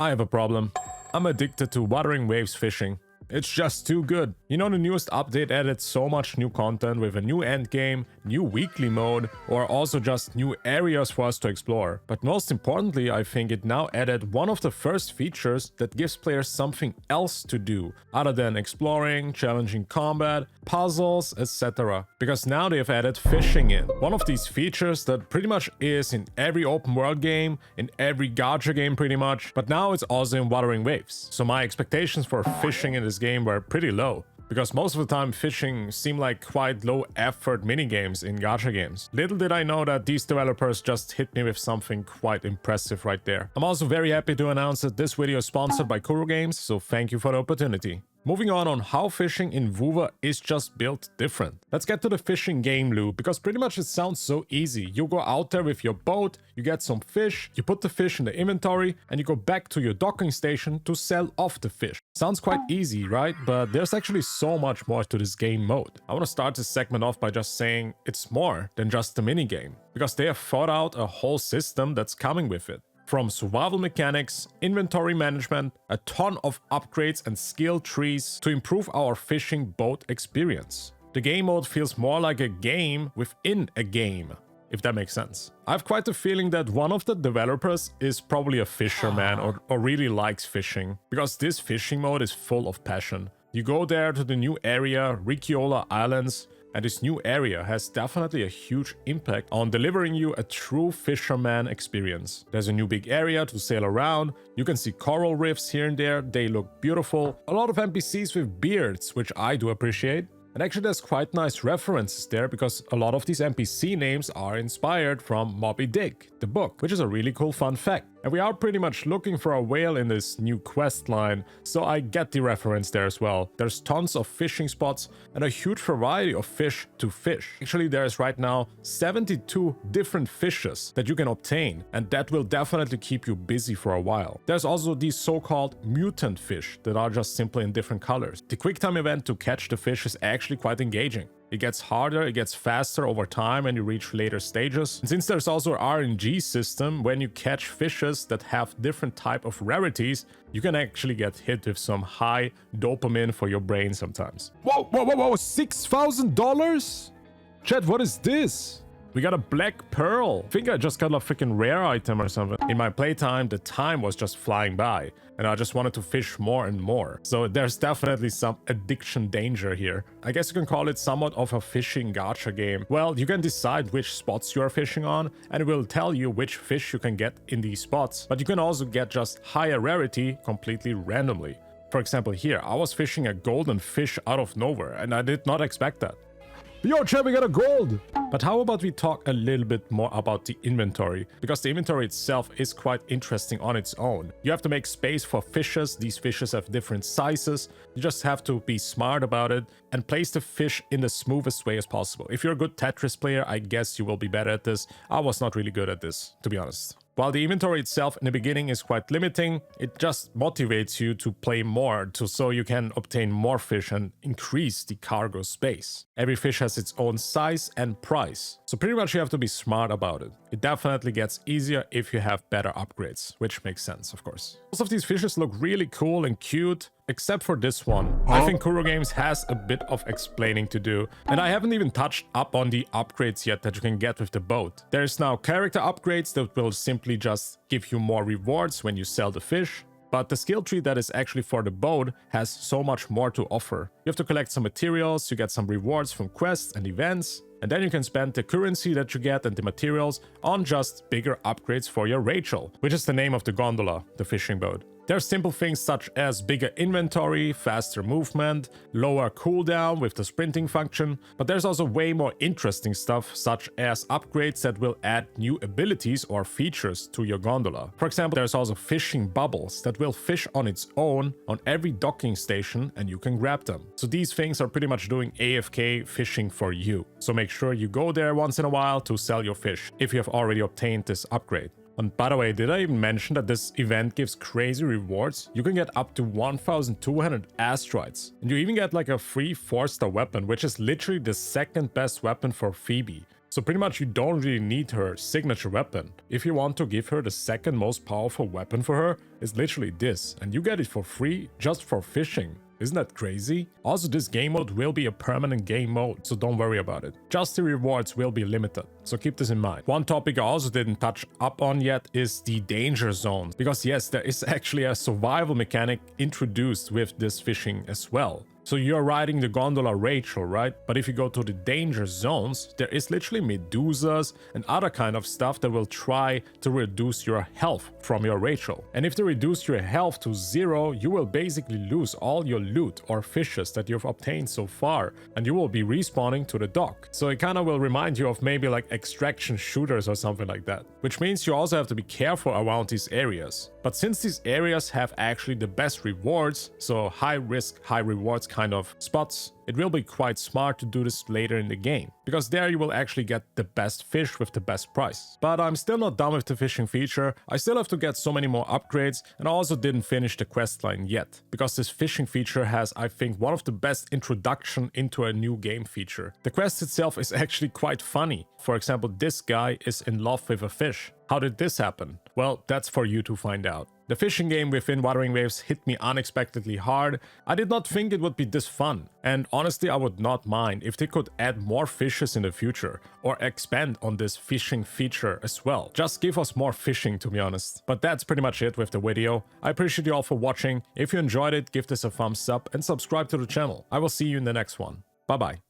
I have a problem. I'm addicted to Wuthering Waves fishing. It's just too good. You know, the newest update added so much new content with a new endgame, new weekly mode, or also just new areas for us to explore. But most importantly, I think it now added one of the first features that gives players something else to do, other than exploring, challenging combat, puzzles, etc. Because now they have added fishing in. One of these features that pretty much is in every open world game, in every gacha game pretty much, but now it's also in Wuthering Waves. So my expectations for fishing in this game were pretty low, because most of the time fishing seemed like quite low effort minigames in gacha games. Little did I know that these developers just hit me with something quite impressive right there. I'm also very happy to announce that this video is sponsored by Kuro Games, so thank you for the opportunity. Moving on how fishing in wuwa is just built different. Let's get to the fishing game loop, because pretty much it sounds so easy. You go out there with your boat, you get some fish, you put the fish in the inventory, and you go back to your docking station to sell off the fish. Sounds quite easy, right? But there's actually so much more to this game mode. I want to start this segment off by just saying it's more than just a minigame, because they have thought out a whole system that's coming with it. From survival mechanics, inventory management, a ton of upgrades and skill trees to improve our fishing boat experience. The game mode feels more like a game within a game, if that makes sense. I have quite a feeling that one of the developers is probably a fisherman or really likes fishing, because this fishing mode is full of passion. You go there to the new area, Riciola Islands, and this new area has definitely a huge impact on delivering you a true fisherman experience. There's a new big area to sail around, you can see coral reefs here and there, they look beautiful. A lot of NPCs with beards, which I do appreciate. And actually there's quite nice references there, because a lot of these NPC names are inspired from Moby Dick, the book, which is a really cool fun fact. And we are pretty much looking for a whale in this new quest line, so I get the reference there as well. There's tons of fishing spots and a huge variety of fish to fish. Actually, there's right now 72 different fishes that you can obtain, and that will definitely keep you busy for a while. There's also these so-called mutant fish that are just simply in different colors. The quick time event to catch the fish is actually quite engaging. It gets harder, it gets faster over time when you reach later stages. And since there's also an RNG system, when you catch fishes that have different type of rarities, you can actually get hit with some high dopamine for your brain sometimes. Whoa, $6,000? Chat, what is this? We got a black pearl. I think I just got a freaking rare item or something. In my playtime, the time was just flying by, and I just wanted to fish more and more. So there's definitely some addiction danger here. I guess you can call it somewhat of a fishing gacha game. Well, you can decide which spots you are fishing on, and it will tell you which fish you can get in these spots. But you can also get just higher rarity completely randomly. For example, here, I was fishing a golden fish out of nowhere, and I did not expect that. Yo, chat, we got a gold! But how about we talk a little bit more about the inventory? Because the inventory itself is quite interesting on its own. You have to make space for fishes. These fishes have different sizes. You just have to be smart about it and place the fish in the smoothest way as possible. If you're a good Tetris player, I guess you will be better at this. I was not really good at this, to be honest. While the inventory itself in the beginning is quite limiting, it just motivates you to play more so you can obtain more fish and increase the cargo space. Every fish has its own size and price, so pretty much you have to be smart about it. It definitely gets easier if you have better upgrades, which makes sense, of course. Most of these fishes look really cool and cute, except for this one. I think Kuro Games has a bit of explaining to do, and I haven't even touched up on the upgrades yet that you can get with the boat. There's now character upgrades that will simply just give you more rewards when you sell the fish, but the skill tree that is actually for the boat has so much more to offer. You have to collect some materials, you get some rewards from quests and events, and then you can spend the currency that you get and the materials on just bigger upgrades for your Rachel, which is the name of the gondola, the fishing boat. There's simple things such as bigger inventory, faster movement, lower cooldown with the sprinting function, but there's also way more interesting stuff such as upgrades that will add new abilities or features to your gondola. For example, there's also fishing bubbles that will fish on its own on every docking station and you can grab them. So these things are pretty much doing AFK fishing for you. So make sure you go there once in a while to sell your fish if you have already obtained this upgrade. And by the way, did I even mention that this event gives crazy rewards? You can get up to 1,200 asteroids. And you even get like a free 4-star weapon, which is literally the second best weapon for Phoebe. So pretty much you don't really need her signature weapon. If you want to give her the second most powerful weapon for her, it's literally this, and you get it for free just for fishing. Isn't that crazy? Also, this game mode will be a permanent game mode, so don't worry about it. Just the rewards will be limited, so keep this in mind. One topic I also didn't touch up on yet is the danger zones, because yes, there is actually a survival mechanic introduced with this fishing as well. So you're riding the gondola Rachel, right? But if you go to the danger zones, there is literally medusas and other kind of stuff that will try to reduce your health from your Rachel. And if they reduce your health to 0, you will basically lose all your loot or fishes that you've obtained so far, and you will be respawning to the dock. So it kind of will remind you of maybe like extraction shooters or something like that. Which means you also have to be careful around these areas. But since these areas have actually the best rewards, so high risk, high rewards kind of spots, it will be quite smart to do this later in the game, because there you will actually get the best fish with the best price. But I'm still not done with the fishing feature. I still have to get so many more upgrades, and I also didn't finish the questline yet, because this fishing feature has, I think, one of the best introduction into a new game feature. The quest itself is actually quite funny. For example, this guy is in love with a fish. How did this happen? Well, that's for you to find out. The fishing game within Wuthering Waves hit me unexpectedly hard. I did not think it would be this fun. And honestly, I would not mind if they could add more fishes in the future or expand on this fishing feature as well. Just give us more fishing, to be honest. But that's pretty much it with the video. I appreciate you all for watching. If you enjoyed it, give this a thumbs up and subscribe to the channel. I will see you in the next one. Bye bye.